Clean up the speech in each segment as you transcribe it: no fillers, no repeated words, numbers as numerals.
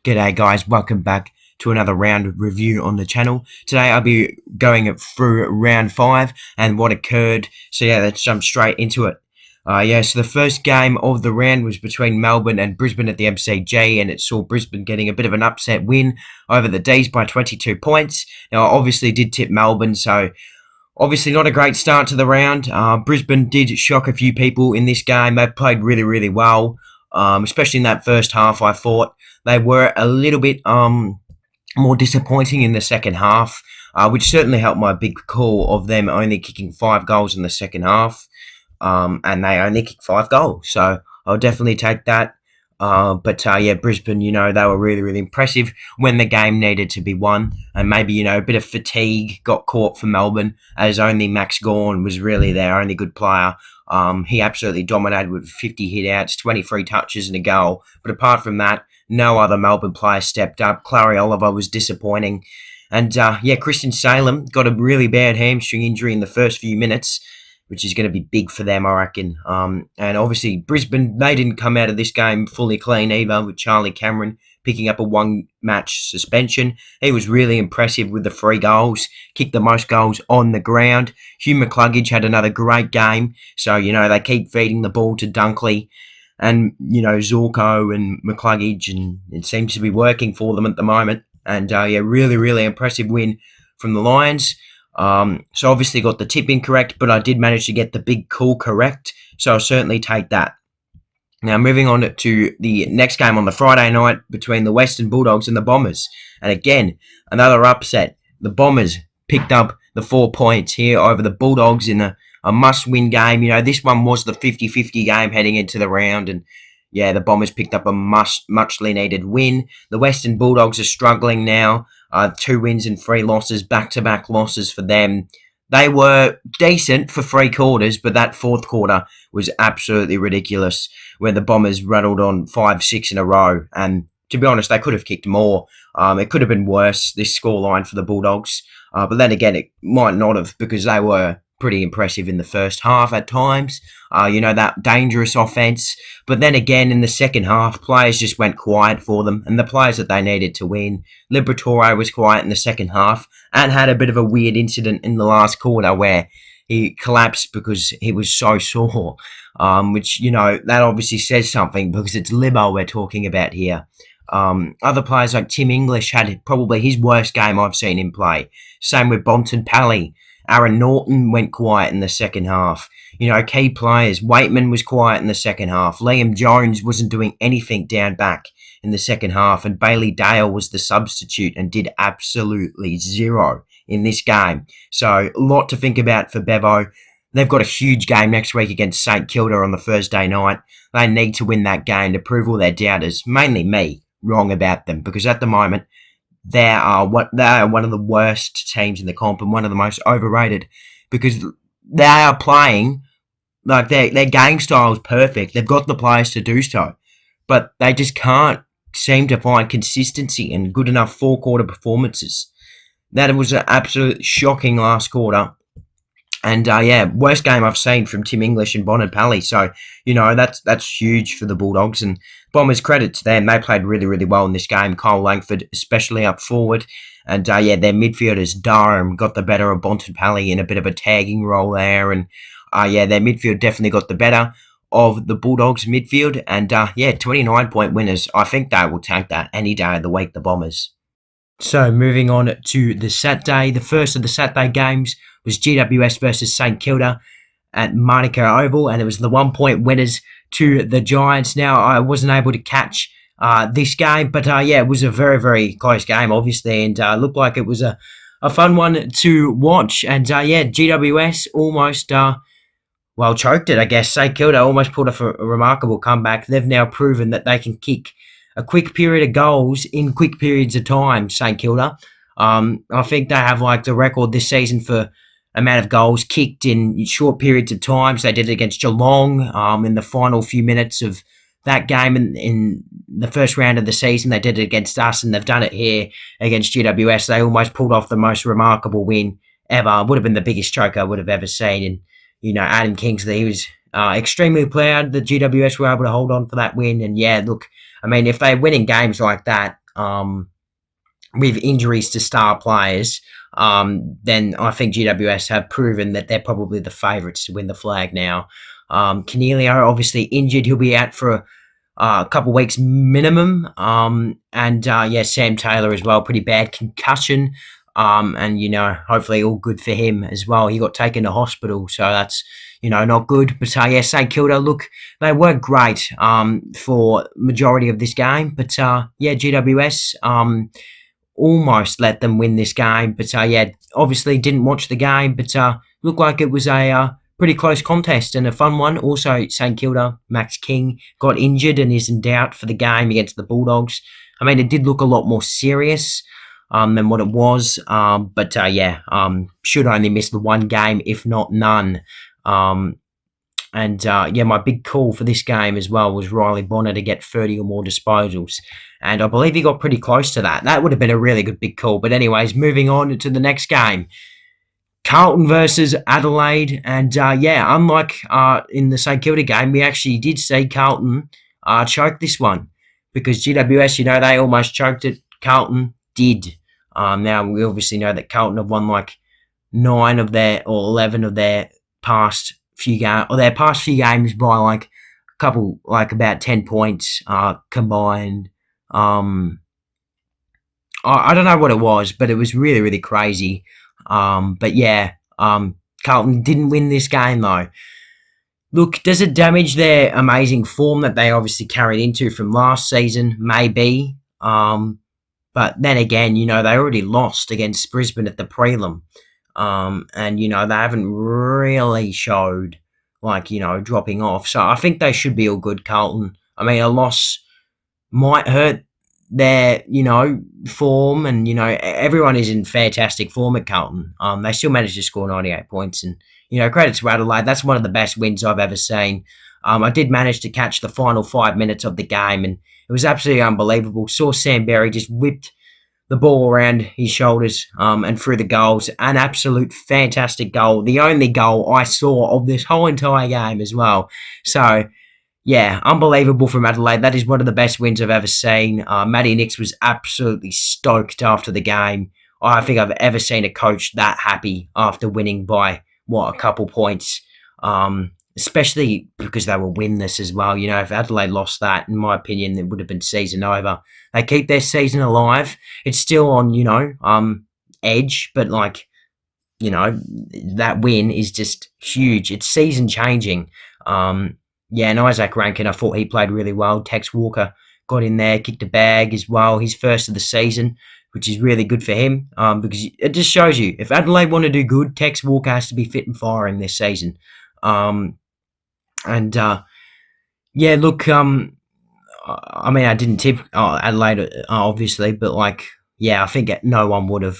G'day guys, welcome back to another round review on the channel. Today I'll be going through round 5 and what occurred. So yeah, let's jump straight into it. So the first game of the round was between Melbourne and Brisbane at the MCG, and it saw Brisbane getting a bit of an upset win over the D's by 22 points. Now I obviously did tip Melbourne, so obviously not a great start to the round. Brisbane did shock a few people in this game. They played really well, especially in that first half. I thought they were a little bit more disappointing in the second half, which certainly helped my big call of them only kicking 5 goals in the second half, and they only kicked 5 goals. So I'll definitely take that. But Brisbane, they were really impressive when the game needed to be won, and maybe, a bit of fatigue got caught for Melbourne, as only Max Gawn was really their only good player. He absolutely dominated with 50 hit-outs, 23 touches and a goal. But apart from that, no other Melbourne player stepped up. Clary Oliver was disappointing. And, Christian Salem got a really bad hamstring injury in the first few minutes, which is going to be big for them, I reckon. And obviously, Brisbane, they didn't come out of this game fully clean either, with Charlie Cameron picking up a one-match suspension. He was really impressive with the 3 goals, kicked the most goals on the ground. Hugh McCluggage had another great game. So, they keep feeding the ball to Dunkley and, Zorko and McCluggage, and it seems to be working for them at the moment. And, really impressive win from the Lions. So obviously got the tip incorrect, but I did manage to get the big call correct, so I'll certainly take that. Now moving on to the next game on the Friday night between the Western Bulldogs and the Bombers. And again, another upset. The Bombers picked up the 4 points here over the Bulldogs in a must-win game. This one was the 50-50 game heading into the round, and the Bombers picked up a muchly needed win. The Western Bulldogs are struggling now. 2 wins and 3 losses, back-to-back losses for them. They were decent for 3 quarters, but that 4th quarter was absolutely ridiculous, where the Bombers rattled on 5-6 in a row. And to be honest, they could have kicked more. It could have been worse, this scoreline for the Bulldogs. But then again, it might not have, because they were pretty impressive in the first half at times. That dangerous offense. But then again, in the second half, players just went quiet for them, and the players that they needed to win. Liberatore was quiet in the second half and had a bit of a weird incident in the last quarter where he collapsed because he was so sore, which, that obviously says something, because it's Libbo we're talking about here. Other players like Tim English had probably his worst game I've seen him play. Same with Bontempelli. Aaron Norton went quiet in the second half. Key players. Waitman was quiet in the second half. Liam Jones wasn't doing anything down back in the second half. And Bailey Dale was the substitute and did absolutely zero in this game. So a lot to think about for Bevo. They've got a huge game next week against St Kilda on the Thursday night. They need to win that game to prove all their doubters, mainly me, wrong about them. Because at the moment, they are one of the worst teams in the comp and one of the most overrated, because they are playing like their game style is perfect. They've got the players to do so, but they just can't seem to find consistency and good enough 4-quarter performances. That was an absolute shocking last quarter. And, worst game I've seen from Tim English and Bontempelli. So, that's huge for the Bulldogs. And Bombers, credit to them. They played really well in this game. Kyle Langford, especially up forward. And, their midfielders, Durham, got the better of Bontempelli in a bit of a tagging role there. And, their midfield definitely got the better of the Bulldogs' midfield. And, 29-point winners. I think they will take that any day of the week, the Bombers. So, moving on to the Saturday. The first of the Saturday games was GWS versus St Kilda at Manuka Oval, and it was the 1-point winners to the Giants. Now, I wasn't able to catch this game, but it was a very close game, obviously, and looked like it was a fun one to watch. And GWS almost choked it, I guess. St Kilda almost pulled off a remarkable comeback. They've now proven that they can kick a quick period of goals in quick periods of time, St Kilda. I think they have the record this season for amount of goals kicked in short periods of time. So they did it against Geelong in the final few minutes of that game in the first round of the season. They did it against us, and they've done it here against GWS. They almost pulled off the most remarkable win ever. It would have been the biggest choke I would have ever seen. And, Adam Kingsley, he was extremely proud that GWS were able to hold on for that win. And, if they're winning games like that, with injuries to star players, then I think GWS have proven that they're probably the favourites to win the flag now. Canelio obviously injured; he'll be out for a couple of weeks minimum. And yeah, Sam Taylor as well, pretty bad concussion. And hopefully all good for him as well. He got taken to hospital, so that's not good. But yeah, St Kilda, look, they weren't great for majority of this game, but yeah, GWS almost let them win this game. But yeah, obviously didn't watch the game, but looked like it was a pretty close contest and a fun one. Also, St Kilda, Max King got injured and is in doubt for the game against the Bulldogs. I mean, it did look a lot more serious than what it was. But yeah, should only miss the one game, if not none. And yeah, my big call for this game as well was Riley Bonner to get 30 or more disposals. And I believe he got pretty close to that. That would have been a really good big call. But anyways, moving on to the next game. Carlton versus Adelaide. And yeah, unlike in the St Kilda game, we actually did see Carlton choke this one. Because GWS, they almost choked it. Carlton did. Now, we obviously know that Carlton have won like 9 of their, or 11 of their past few games, or their past few games by like a couple, like about 10 points combined. I don't know what it was, but it was really, really crazy. But yeah, Carlton didn't win this game though. Look, does it damage their amazing form that they obviously carried into from last season? Maybe. But then again, they already lost against Brisbane at the prelim. And, they haven't really showed, like, dropping off. So I think they should be all good, Carlton. I mean, a loss might hurt their, form. And, everyone is in fantastic form at Carlton. They still managed to score 98 points. And, credit to Adelaide. That's one of the best wins I've ever seen. I did manage to catch the final 5 minutes of the game, and it was absolutely unbelievable. Saw Sam Berry just whipped the ball around his shoulders and through the goals. An absolute fantastic goal. The only goal I saw of this whole entire game as well. So, yeah, unbelievable from Adelaide. That is one of the best wins I've ever seen. Matty Nix was absolutely stoked after the game. I think I've ever seen a coach that happy after winning by, a couple points. Especially because they were winless as well. If Adelaide lost that, in my opinion, it would have been season over. They keep their season alive. It's still on, edge, but that win is just huge. It's season changing. Yeah, and Isaac Rankin, I thought he played really well. Tex Walker got in there, kicked a bag as well. His first of the season, which is really good for him. Because it just shows you, if Adelaide want to do good, Tex Walker has to be fit and firing this season. And yeah, look, I mean, I didn't tip Adelaide, obviously, but yeah, I think no one would have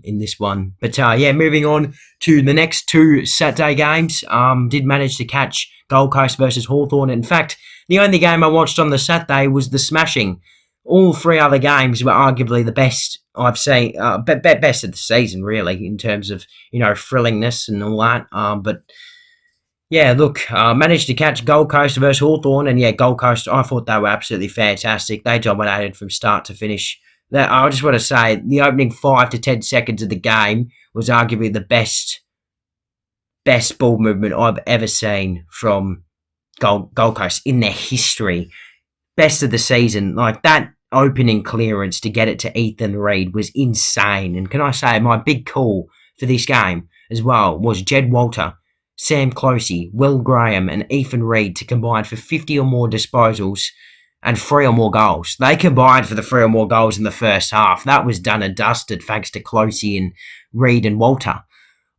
in this one. But yeah, moving on to the next 2 Saturday games, did manage to catch Gold Coast versus Hawthorn. In fact, the only game I watched on the Saturday was the smashing. All 3 other games were arguably the best I've seen, best of the season, really, in terms of, thrillingness and all that. But yeah, look, managed to catch Gold Coast versus Hawthorn, and yeah, Gold Coast, I thought they were absolutely fantastic. They dominated from start to finish. I just want to say, the opening 5 to 10 seconds of the game was arguably the best ball movement I've ever seen from Gold Coast in their history. Best of the season. Like, that opening clearance to get it to Ethan Reid was insane. And can I say, my big call for this game as well was Jed Walter, Sam Closey, Will Graham and Ethan Reid to combine for 50 or more disposals and 3 or more goals. They combined for the 3 or more goals in the first half. That was done and dusted thanks to Closey and Reid and Walter.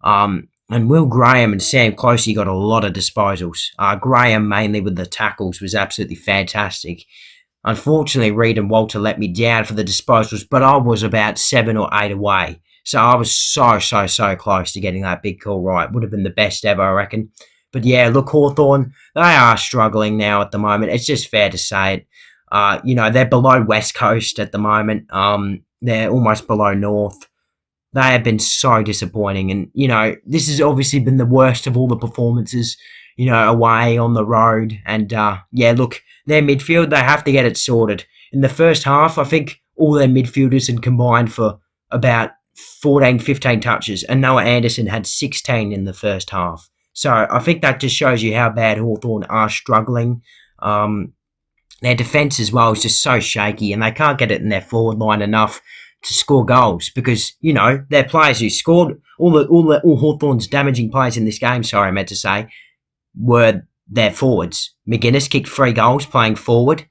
And Will Graham and Sam Closey got a lot of disposals. Graham, mainly with the tackles, was absolutely fantastic. Unfortunately, Reid and Walter let me down for the disposals, but I was about 7 or 8 away. So I was so close to getting that big call right. Would have been the best ever, I reckon. But yeah, look, Hawthorn, they are struggling now at the moment. It's just fair to say it. They're below West Coast at the moment. They're almost below North. They have been so disappointing. And, this has obviously been the worst of all the performances, away on the road. And, yeah, look, their midfield, they have to get it sorted. In the first half, I think all their midfielders and combined for about 14, 15 touches, and Noah Anderson had 16 in the first half. So I think that just shows you how bad Hawthorn are struggling. Their defence as well is just so shaky, and they can't get it in their forward line enough to score goals because their players who scored all Hawthorn's damaging players in this game. Sorry, I meant to say were their forwards. McGuinness kicked 3 goals playing forward.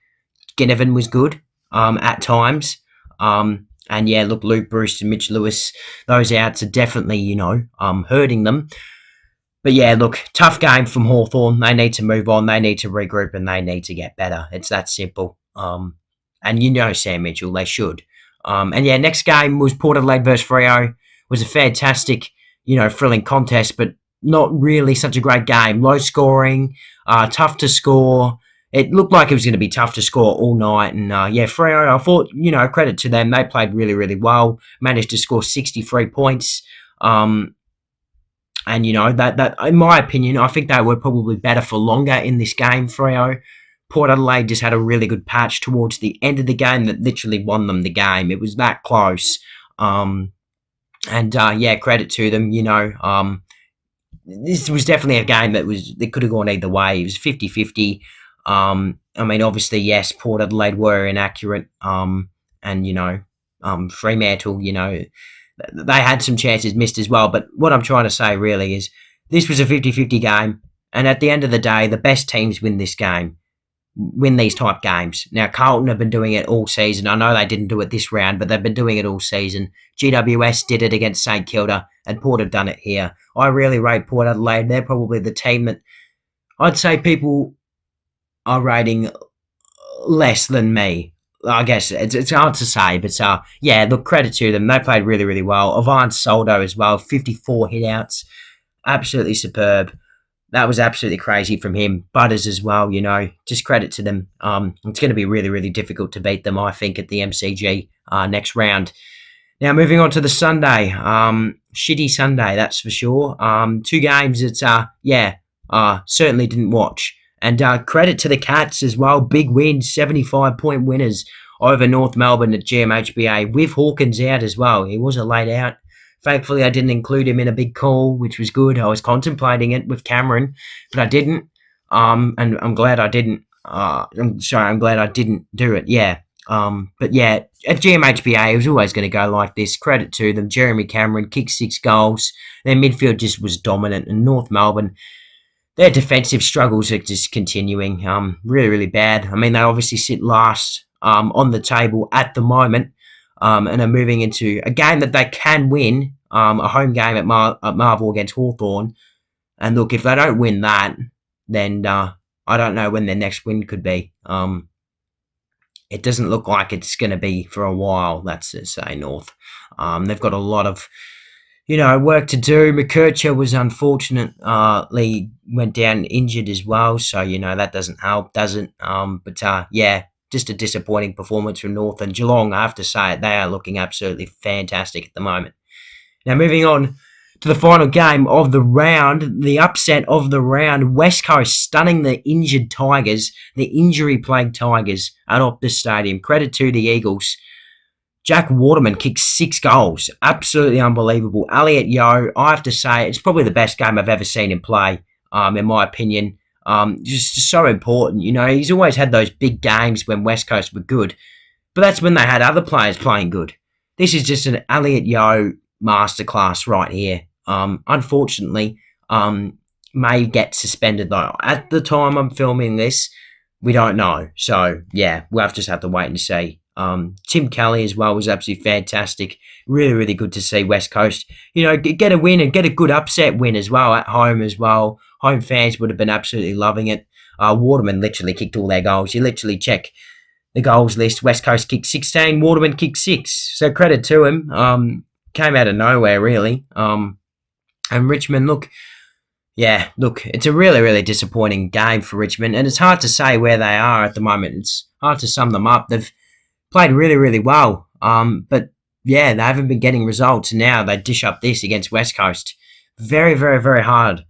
Ginnivan was good at times. And yeah, look, Luke Bruce and Mitch Lewis, those outs are definitely hurting them. But yeah, look, tough game from Hawthorn. They need to move on. They need to regroup and they need to get better. It's that simple. And Sam Mitchell, they should. And yeah, next game was Port Adelaide versus Freo. It was a fantastic, thrilling contest, but not really such a great game. Low scoring, tough to score. It looked like it was going to be tough to score all night. And Freo, I thought, credit to them. They played really, really well. Managed to score 63 points. And that in my opinion, I think they were probably better for longer in this game, Freo. Port Adelaide just had a really good patch towards the end of the game that literally won them the game. It was that close. Credit to them, this was definitely a game that could have gone either way. It was 50-50. Obviously, yes, Port Adelaide were inaccurate. Fremantle, they had some chances missed as well. But what I'm trying to say really is this was a 50-50 game. And at the end of the day, the best teams win this game, win these type games. Now, Carlton have been doing it all season. I know they didn't do it this round, but they've been doing it all season. GWS did it against St Kilda, and Port have done it here. I really rate Port Adelaide. They're probably the team that I'd say people are rating less than me. I guess it's hard to say, but look, credit to them. They played really, really well. Avant Soldo as well, 54 hitouts. Absolutely superb. That was absolutely crazy from him. Butters as well, just credit to them. It's going to be really, really difficult to beat them, I think, at the MCG next round. Now, moving on to the Sunday. Shitty Sunday, that's for sure. 2 games that, certainly didn't watch. And credit to the Cats as well. Big win, 75-point winners over North Melbourne at GMHBA with Hawkins out as well. He was a late out. Thankfully, I didn't include him in a big call, which was good. I was contemplating it with Cameron, but I didn't. And I'm glad I didn't. I'm glad I didn't do it. Yeah. But yeah, at GMHBA, it was always going to go like this. Credit to them. Jeremy Cameron kicked 6 goals. Their midfield just was dominant. And North Melbourne, their defensive struggles are just continuing. Really, really bad. They obviously sit last on the table at the moment. And are moving into a game that they can win, a home game at Marvel against Hawthorn. And look, if they don't win that, then I don't know when their next win could be. It doesn't look like it's going to be for a while, that's to say, North. They've got a lot of, work to do. McKercher was unfortunately went down injured as well, so, that doesn't help, does it? Just a disappointing performance from North and Geelong. I have to say it, they are looking absolutely fantastic at the moment. Now, moving on to the final game of the round, the upset of the round, West Coast stunning the injured Tigers, the injury-plagued Tigers at Optus Stadium. Credit to the Eagles. Jack Waterman kicked 6 goals. Absolutely unbelievable. Elliot Yeo, I have to say, it's probably the best game I've ever seen him play, in my opinion. Just so important. He's always had those big games when West Coast were good, but that's when they had other players playing good. This is just an Elliot Yeo masterclass right here. Unfortunately, may get suspended though. At the time I'm filming this, we don't know. So yeah, we'll just have to wait and see. Tim Kelly as well was absolutely fantastic. Really, really good to see West Coast, get a win and get a good upset win as well at home as well. Home fans would have been absolutely loving it. Waterman literally kicked all their goals. You literally check the goals list. West Coast kicked 16, Waterman kicked 6. So credit to him. Came out of nowhere, really. And Richmond, it's a really, really disappointing game for Richmond. And it's hard to say where they are at the moment. It's hard to sum them up. They've played really, really well. But yeah, they haven't been getting results. And now they dish up this against West Coast. Very, very, very hard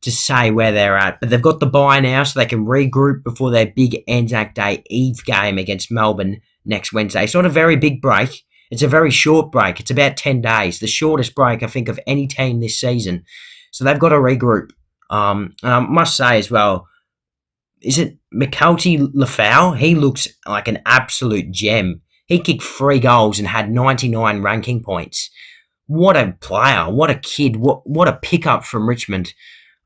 to say where they're at. But they've got the bye now, so they can regroup before their big Anzac Day Eve game against Melbourne next Wednesday. It's not a very big break. It's a very short break. It's about 10 days, the shortest break, I think, of any team this season. So they've got to regroup. And I must say as well, is it McKelty Lafau? He looks like an absolute gem. He kicked 3 goals and had 99 ranking points. What a player. What a kid. What a pickup from Richmond.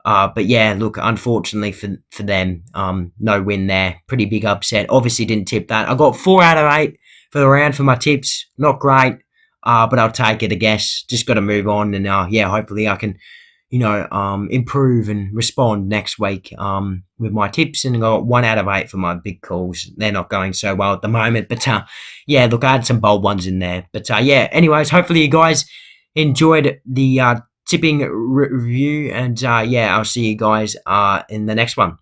But yeah, look, unfortunately for them, no win there. Pretty big upset. Obviously didn't tip that. I got 4 out of 8 for the round for my tips. Not great, but I'll take it, I guess. Just got to move on, and yeah, hopefully I can, improve and respond next week with my tips. And I got 1 out of 8 for my big calls. They're not going so well at the moment, but yeah, look, I had some bold ones in there. But yeah, anyways, hopefully you guys enjoyed the tipping review, and yeah, I'll see you guys in the next one.